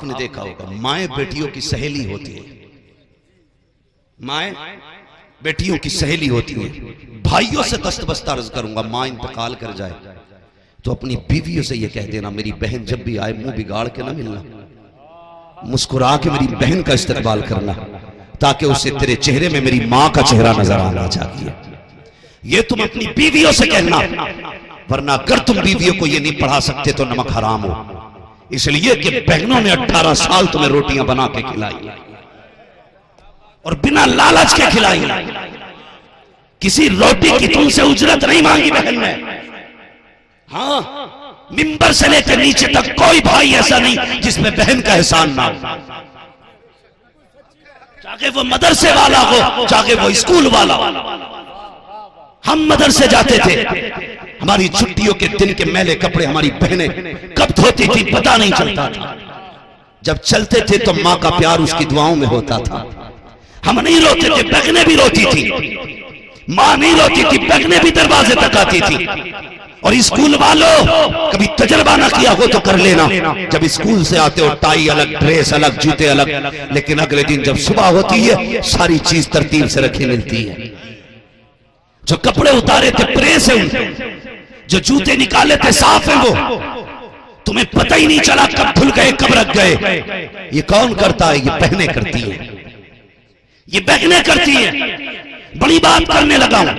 आपने देखा होगा माएँ बेटियों की सहेली होती है, माएँ बेटियों की सहेली होती है। भाइयों से दस्त बस्ता अर्ज करूंगा, माँ इंतकाल कर जाए तो अपनी बीवियों से ये कह देना, मेरी बहन जब भी आए मुंह बिगाड़ के ना मिलना, मुस्कुरा के मेरी बहन का इस्तकबाल करना, ताकि उसे तेरे चेहरे में मेरी माँ का चेहरा नजर आना चाहिए। ये तुम अपनी बीवियों से कहना, वरना अगर तुम बीवियों को ये नहीं पढ़ा सकते तो नमक हराम हो। इसलिए कि बहनों ने 18 साल तुम्हें रोटियां बना के खिलाई और बिना लालच के खिलाई। किसी रोटी की तुमसे उजरत नहीं मांगी बहन ने। हाँ, मिंबर से लेकर नीचे तक कोई भाई ऐसा नहीं जिसमें बहन का एहसान ना हो, चाहे वो मदरसे वाला हो चाहे वो स्कूल वाला हो। हम मदरसे जाते थे, हमारी छुट्टियों के दिन के मैले कपड़े हमारी बहनें कब धोती थी पता नहीं चलता था। जब चलते थे तो माँ का प्यार उसकी दुआओं में होता था। हम नहीं रोते थे, बहनें भी रोती थी। माँ नहीं रोती थी, बहनें भी दरवाजे तक आती थी। और स्कूल वालों, कभी तजर्बा ना किया हो तो कर लेना, जब स्कूल से आते हो टाई अलग, ड्रेस अलग, जूते अलग, लेकिन अगले दिन जब सुबह होती है सारी चीज तरतीब से रखी मिलती है। जो कपड़े उतारे थे प्रेस है उनके, जो जूते निकाले थे साफ है वो, तुम्हें पता ही नहीं चला कब धुल गए कब रख गए। ये कौन करता है? ये बहनें करती है, ये बहनें करती है। बड़ी बात करने लगा हूं,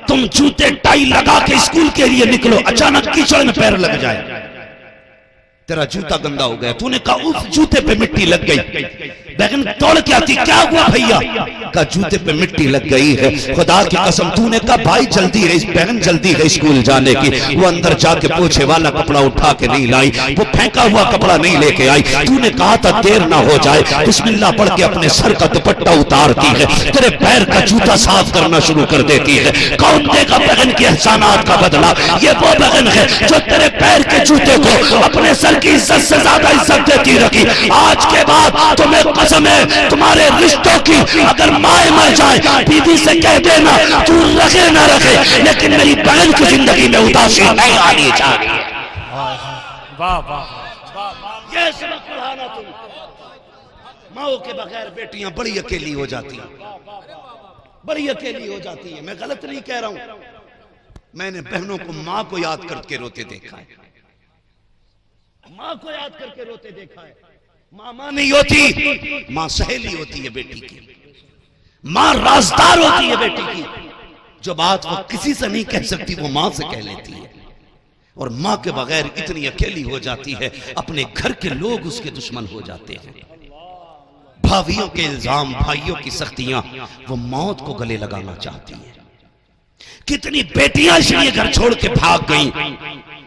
तुम जूते टाई लगा के स्कूल के लिए निकलो, अचानक कीचड़ में पैर लग जाए, तेरा जूता गंदा हो गया, तूने कहा उस जूते पे मिट्टी लग गई। बहन दौड़ के आती, क्या हुआ भैया? का जूते पे मिट्टी लग गई है। खुदा की कसम, तूने कहा भाई जल्दी है, बहन जल्दी है स्कूल जाने की, वो अंदर जाके पोछे वाला कपड़ा उठा के नहीं लाई, वो फेंका हुआ कपड़ा नहीं लेके आई। तूने कहा था देर ना हो जाए, बिस्मिल्लाह पढ़ के अपने सर का दुपट्टा उतारती है, तेरे पैर का जूता साफ करना शुरू कर देती है। कौन देगा बहन के एहसानात का बदला? ये वो बहन है जो तेरे पैर के जूते को अपने सर की इज्जत से ज्यादा इज्जत देती रखी। आज के बाद तुम्हें कसम है तुम्हारे रिश्तों की, अगर माए मर जाए बीवी से कह देना तू रखे ना रखे, लेकिन मेरी बहन की जिंदगी में उदासी नहीं आनी चाहिए। वाह वाह, ये सबक पढ़ाना तुम। माओ के बगैर बेटियां बड़ी अकेली हो जाती हैं, बड़ी अकेली हो जाती है। मैं गलत नहीं कह रहा हूं, मैंने बहनों को मां को याद करके रोते देखा है, मां को याद करके रोते देखा है। मां नहीं होती, मां सहेली होती है बेटी की, मां राजदार होती है बेटी की। जो बात वो किसी से नहीं कह सकती वो मां से कह लेती है। और मां के बगैर इतनी अकेली हो जाती है, अपने घर के लोग उसके दुश्मन हो जाते हैं। भाइयों के इल्जाम, भाइयों की सख्तियां, वो मौत को गले लगाना चाहती है। कितनी बेटियां इसलिए घर छोड़ के भाग गईं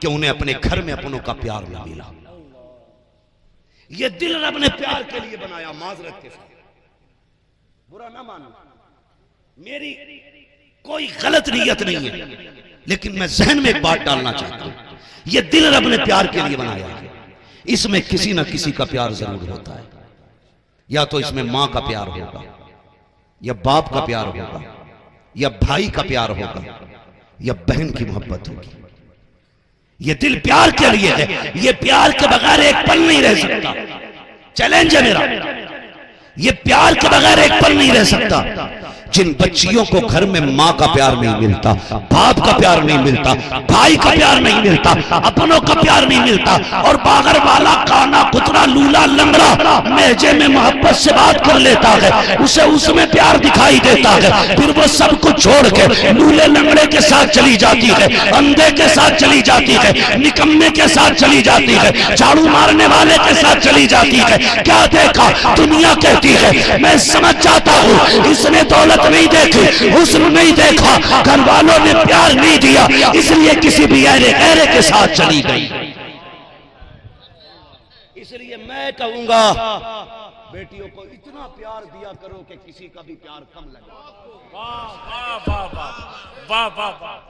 कि उन्हें अपने घर में अपनों का प्यार न मिला। ये दिल रब ने प्यार के लिए बनाया, माजरत के साथ, बुरा ना मानो, मेरी कोई गलत नीयत नहीं है, लेकिन मैं जहन में एक बात डालना चाहता हूं, ये दिल रब ने प्यार के लिए बनाया है। इसमें किसी ना किसी का प्यार जरूर होता है, या तो इसमें मां का प्यार होगा, या बाप का प्यार होगा, या भाई का प्यार होगा, या बहन की मोहब्बत होगी। ये दिल प्यार के लिए है, ये प्यार के बगैर एक पल नहीं रह सकता। चैलेंज है मेरा, ये प्यार के बगैर एक पल नहीं रह सकता। जिन बच्चियों को घर में माँ का प्यार नहीं मिलता, बाप का प्यार नहीं मिलता, भाई का प्यार नहीं मिलता, अपनों का प्यार नहीं मिलता, और बागर वाला काना कुतरा लूला लंगड़ा महजे में मोहब्बत से बात कर लेता है, उसे उसमें प्यार दिखाई देता है, फिर वो सब कुछ छोड़ के लूले लंगड़े के साथ चली जाती है, अंधे के साथ चली जाती है, निकम्मे के साथ चली जाती है, झाड़ू मारने वाले के साथ चली जाती है। क्या देखा? दुनिया कहती है। मैं समझ जाता हूँ इसने दौलत नहीं देखी, हुस्न नहीं देखा, घर वालों ने प्यार नहीं दिया, इसलिए किसी भी गहरे के साथ चली गई। इसलिए मैं कहूंगा बेटियों को इतना प्यार दिया करो कि किसी का भी प्यार कम लगे।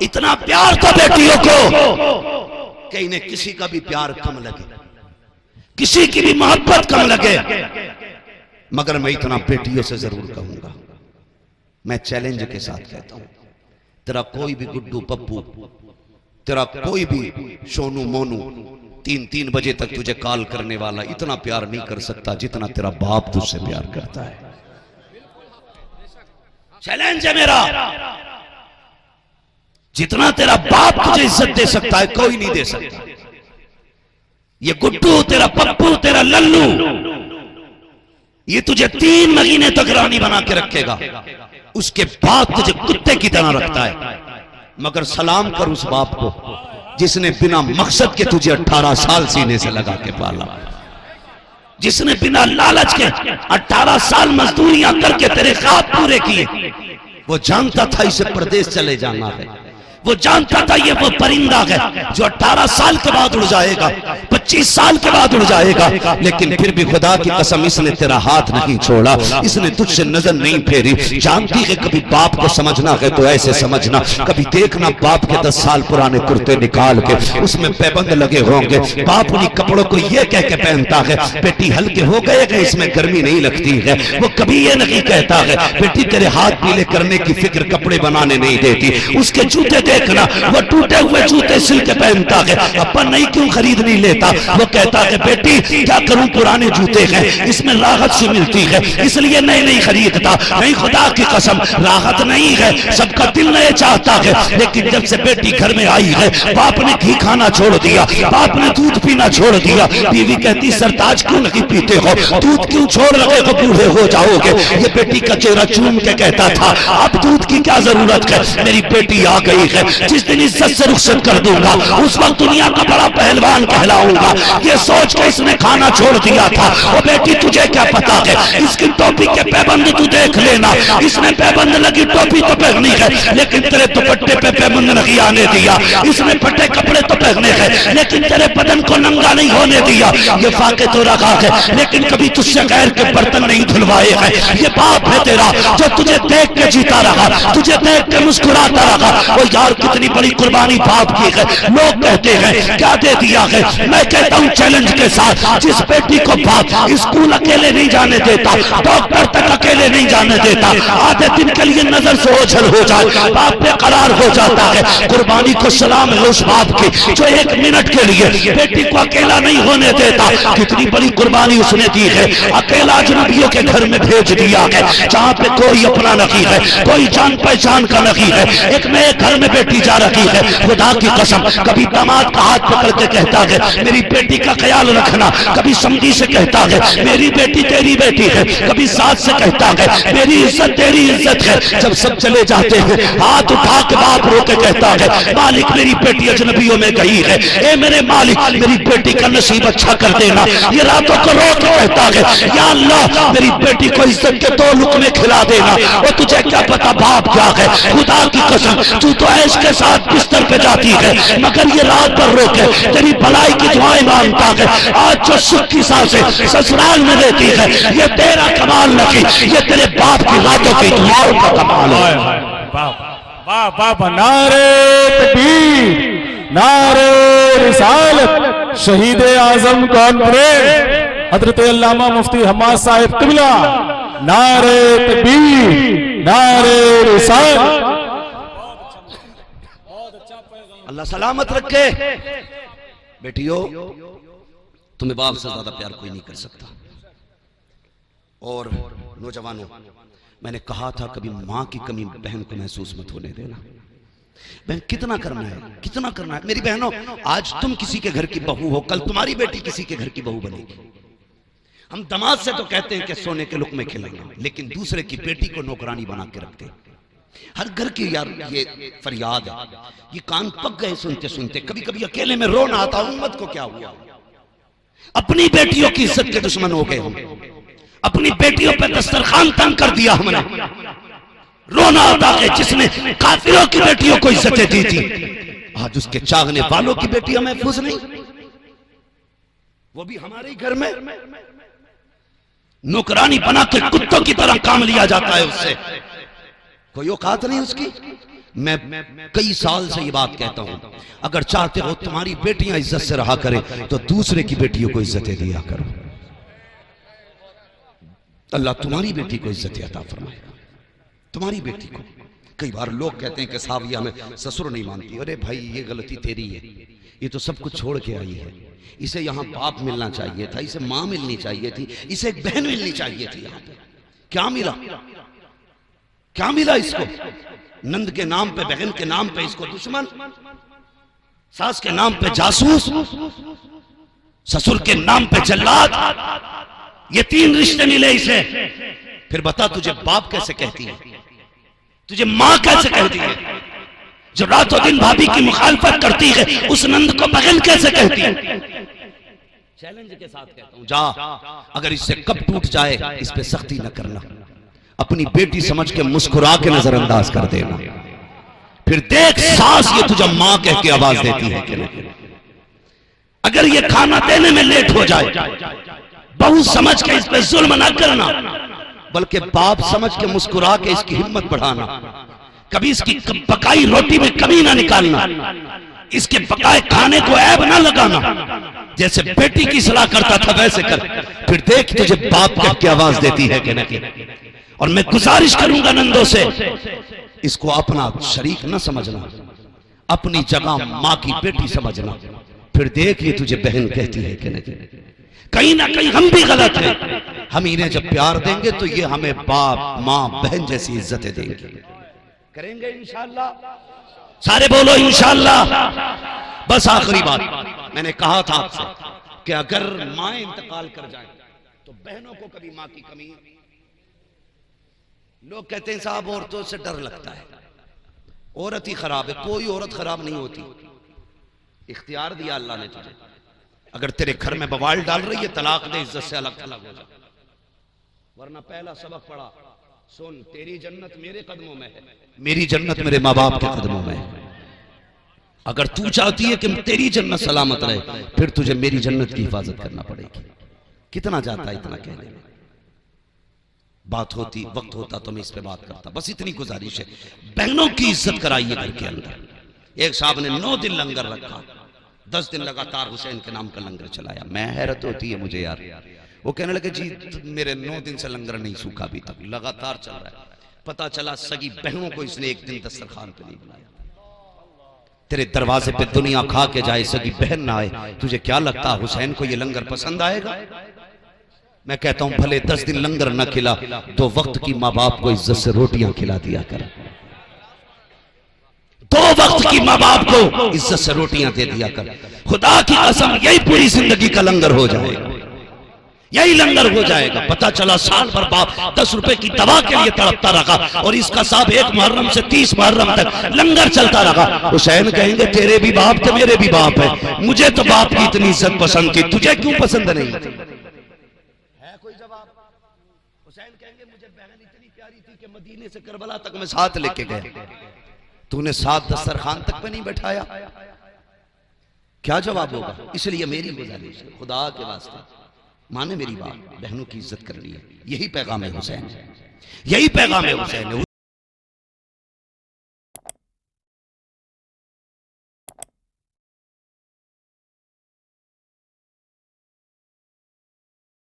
इतना प्यार तो बेटियों को कि इन्हें किसी का भी प्यार कम लगे, किसी की भी मोहब्बत कम लगे। मगर मैं इतना बेटियों से जरूर कहूंगा, मैं चैलेंज के साथ कहता हूं, तेरा कोई भी गुड्डू पप्पू, तेरा कोई भी सोनू मोनू तीन तीन बजे तक तुझे कॉल करने वाला इतना प्यार नहीं कर सकता जितना तेरा बाप तुझसे प्यार करता है। चैलेंज है मेरा, जितना तेरा बाप तुझे इज्जत दे सकता है कोई नहीं दे सकता। ये गुड्डू, तेरा पप्पू, तेरा लल्लू, ये तुझे 3 महीने तक रानी बना के रखेगा, उसके बाद तुझे कुत्ते की तरह रखता है। मगर सलाम कर उस बाप को जिसने बिना मकसद के तुझे 18 साल सीने से लगा के पाला, जिसने बिना लालच के 18 साल मजदूरियां करके तेरे ख्वाब पूरे किए। वो जानता था इसे प्रदेश चले जाना है, वो जानता था ये वो परिंदा है जो 18 साल के बाद उड़ जाएगा, 25 साल के बाद उड़ जाएगा, लेकिन फिर भी खुदा की कसम इसने तेरा हाथ नहीं छोड़ा, इसने तुझसे नजर नहीं फेरी। जानती है कभी बाप को समझना है तो ऐसे समझना, कभी देखना बाप के 10 साल पुराने कुर्ते निकाल के उसमें पैबंद लगे होंगे, बाप उन्हीं कपड़ों को ये कह के पहनता है बेटी हल्के हो गए हैं इसमें गर्मी नहीं लगती है। वो कभी ये नहीं कहता है बेटी तेरे हाथ पीले करने की फिक्र कपड़े बनाने नहीं देती। उसके जूते देखना, वो टूटे हुए जूते सिल के पहनता है, अपन नहीं क्यों खरीद नहीं लेता। वो कहता है बेटी क्या करूं पुराने जूते हैं इसमें राहत से मिलती है इसलिए नहीं खरीदता। नहीं खुदा की कसम राहत नहीं है, सबका दिल नहीं चाहता है। लेकिन जब से बेटी घर में आई है बाप ने घी खाना छोड़ दिया, बाप ने दूध पीना छोड़ दिया। बीवी कहती सरताज क्यों नहीं पीते हो, दूध क्यों छोड़ रहे हो, बूढ़े हो जाओगे। ये बेटी का चेहरा चूम के कहता था अब दूध की क्या जरूरत है, मेरी बेटी आ गई है। जिस दिन इज्जत से रुखसत कर दूंगा उस वक्त दुनिया का बड़ा पहलवान कहलाऊंगा। ये सोच के इसने खाना छोड़ दिया था। वो बेटी तुझे क्या पता है, इसकी टोपी के पैबंद तू देख लेना, इसने पैबंद लगी टोपी तो पहनी है लेकिन तेरे दुपट्टे पे पैबंद नहीं आने दिया। इसने फटे कपड़े तो पहने हैं लेकिन तेरे बदन को नंगा नहीं होने दिया। ये फाके तो रखा है लेकिन कभी तुझसे गैर के बर्तन नहीं धुलवाए हैं। ये बाप है तेरा जो तुझे देख के जीता रहा, तुझे देख के मुस्कुराता रहा। वो यार कितनी बड़ी कुर्बानी बाप की है। लोग कहते हैं क्या दे दिया है, मैं कहता हूँ चैलेंज के साथ जिस बेटी को बाप स्कूल अकेले नहीं जाने देता, डॉक्टर तक अकेले नहीं जाने देता, आधे दिन के लिए नजर से ओझल हो जाए बाप बेकरार हो जाता है। कुर्बानी को सलाम है उस बाप की जो 1 मिनट के लिए बेटी को अकेला नहीं होने देता। कितनी बड़ी कुर्बानी उसने दी है, अकेला अजनबियों के घर में भेज दिया है जहाँ पे कोई अपना नहीं है, कोई जान पहचान का नहीं है। एक नए घर में बेटी जा रही है, खुदा की कसम कभी दामाद का हाथ पकड़ के कहता है मेरी बेटी का ख्याल रखना, कभी समझी से कहता है मेरी बेटी तेरी बेटी है, कभी सास से कहता है मेरी इज्जत तेरी इज्जत है। जब सब चले जाते हैं हाथ उठा के बाप रो के कहता है मालिक मेरी बेटी अजनबियों में गई है, ए मेरे मालिक मेरी बेटी का नसीब अच्छा कर देना। ये रातों को रो के कहता है या अल्लाह मेरी बेटी को इज्जत के 2 लुक़मे खिला देना। और तुझे क्या पता बाप क्या है, खुदा की कसम तू तो ऐश के साथ बिस्तर पे जाती है मगर ये रात भर रोके तेरी भलाई की दुआएं मांगता है। आज जो सुख की सांसें ससुराल में रहती है ये तेरा कमाल नहीं, ये तेरे बाप की रातों की दुआओं का कमाल है। वाह वाह वाह, नारे तकबीर, नारे रिसालत, शहीद आजम कॉन्फ्रेंस हजरत अल्लामा मुफ्ती हम्माद साहिब किबला, नारे तकबीर, नारे रिसालत। अल्लाह सलामत रखे। बेटियों तुम्हें बाप से ज्यादा प्यार कोई नहीं कर सकता। और नौजवानों मैंने कहा था कभी मां की कमी बहन को महसूस मत होने देना। बहन कितना करना है, कितना करना है। मेरी बहनों आज तुम किसी के घर की बहू हो, कल तुम्हारी बेटी किसी के घर की बहू बनेगी। हम दामाद से तो कहते हैं कि सोने के लुक़मे खिलाएंगे, लेकिन दूसरे की बेटी को नौकरानी बना के रखते हैं। हर घर की यार ये फरियाद है, ये कान पक गए सुनते सुनते। कभी कभी अकेले में रोना आता, उम्मत को क्या हुआ, अपनी बेटियों की इज्जत के दुश्मन हो गए हम, अपनी बेटियों पे दस्तरखान तंग कर दिया हमने। रोना आता है जिसने काफिरों की बेटियों को इज्जतें दी थी, आज उसके चाहने वालों की बेटियां महफूज नहीं, वो भी हमारे घर में नौकरानी बना के कुत्तों की तरह काम लिया जाता है उससे, कोई औकात नहीं उसकी। मैं कई साल से ये बात कहता हूं, अगर चाहते हो तुम्हारी बेटियां इज्जत से रहा करें तो दूसरे की बेटियों को इज्जतें दिया करो। अल्लाह तुम्हारी बेटी को इज्जत अता फरमाएगा, तुम्हारी बेटी को। कई बार लोग कहते हैं कि साहब ये हमें ससुर नहीं मानती। अरे भाई ये गलती तेरी है, ये तो सब कुछ छोड़ के आई है। इसे यहां बाप मिलना चाहिए था, इसे मां मिलनी चाहिए थी, इसे एक बहन मिलनी चाहिए थी। यहां पे क्या मिला? क्या मिला इसको? नंद के नाम पे, बहन के नाम पे इसको दुश्मन, सास के नाम पे जासूस, ससुर के नाम पे जल्लाद। ये 3 रिश्ते मिले इसे। फिर बता तुझे बाप कैसे कहती है, तुझे मां कैसे कहती है? जो रातों दिन भाभी की मुखालफत करती है, उस नंद को बहन कैसे कहती है? चैलेंज के साथ कहता हूं, जा, अगर इससे कब टूट जाए इस पे सख्ती न करना, अपनी बेटी समझ के मुस्कुरा के नजरअंदाज कर देना। फिर देख सास ये तुझे मां कह के आवाज देती है कि नहीं। अगर ये खाना देने में लेट हो जाए, बहू समझ के इस पे जुल्म ना करना, बल्कि बाप समझ के मुस्कुरा के इसकी हिम्मत बढ़ाना। कभी इसकी पकाई रोटी में कमी ना निकालना, इसके पकाए खाने को ऐब ना लगाना। जैसे बेटी की सलाह करता था वैसे कर। फिर देख तुझे बाप कह के आवाज देती है कि नहीं। और मैं गुजारिश करूंगा नंदों से, इसको अपना शरीक न समझना, अपनी जगह मां की बेटी समझना। फिर देख ये तुझे बहन कहती है कि नहीं। कहीं ना कहीं हम भी गलत हैं। हम इन्हें जब प्यार देंगे तो ये हमें बाप मां बहन जैसी इज्जतें देंगे। करेंगे इंशाअल्लाह। सारे बोलो इंशाअल्लाह। बस आखिरी बात, मैंने कहा था आपसे कि अगर मां इंतकाल कर जाए तो बहनों को कभी मां की कमी। लोग कहते हैं साहब औरतों से डर लगता है, औरत ही खराब है। कोई औरत खराब नहीं होती। इख्तियार दिया अल्लाह ने तुझे। अगर तेरे घर में बवाल डाल रही है, तलाक दे, इज्जत से अलग थलग हो जा। वरना पहला सबक पढ़ा, सुन, तेरी जन्नत मेरे कदमों में है, मेरी जन्नत मेरे माँ बाप के कदमों में है। अगर तू चाहती है कि तेरी जन्नत सलामत रहे, फिर तुझे मेरी जन्नत की हिफाजत करना पड़ेगी। कितना जाता है इतना कहने में। बात होती, वक्त होता तो मैं इस पे बात करता। बस इतनी गुजारिश है, बहनों की इज्जत कराइए घर के अंदर। एक साहब ने 9 दिन लंगर रखा, 10 दिन लगातार हुसैन के नाम का लंगर चलाया। मैं हैरत होती है मुझे यार। वो कहने लगे जी मेरे 9 दिन से लंगर नहीं सूखा अभी तक, लगातार चल रहा है। पता चला सगी बहनों को इसने एक दिन दस्तरखान पे नहीं बुलाया। तेरे दरवाजे पे दुनिया खा के जाए, सगी बहन ना आए, तुझे क्या लगता हुसैन को ये लंगर पसंद आएगा? मैं कहता हूं भले 10 दिन लंगर न खिला, 2 वक्त की माँ बाप को इज्जत से रोटियां खिला दिया कर। 2 वक्त की माँ बाप को इज्जत से रोटियां दे दिया कर। खुदा की कसम यही पूरी जिंदगी का लंगर हो जाएगा, यही लंगर हो जाएगा। पता चला साल भर बाप 10 रुपए की दवा के लिए तड़पता रहा और इसका साहब 1 मुहर्रम से 30 मुहर्रम तक लंगर चलता रहा। हुसैन कहेंगे तेरे भी बाप थे, मेरे भी बाप है, मुझे तो बाप की इतनी इज्जत पसंद थी, तुझे क्यों पसंद नहीं थी? है कोई जवाब? हुसैन कहेंगे मुझे बहन इतनी प्यारी थी कि मदीने से करबला तक मैं साथ लेके गए, तूने साथ दस्तरखान तक पे नहीं बैठाया। क्या जवाब होगा? इसलिए मेरी गुजारिश है, खुदा के वास्ते माने मेरी बात, बहनों की इज्जत करनी है। यही पैगाम है हुसैन, यही पैगाम है हुसैन।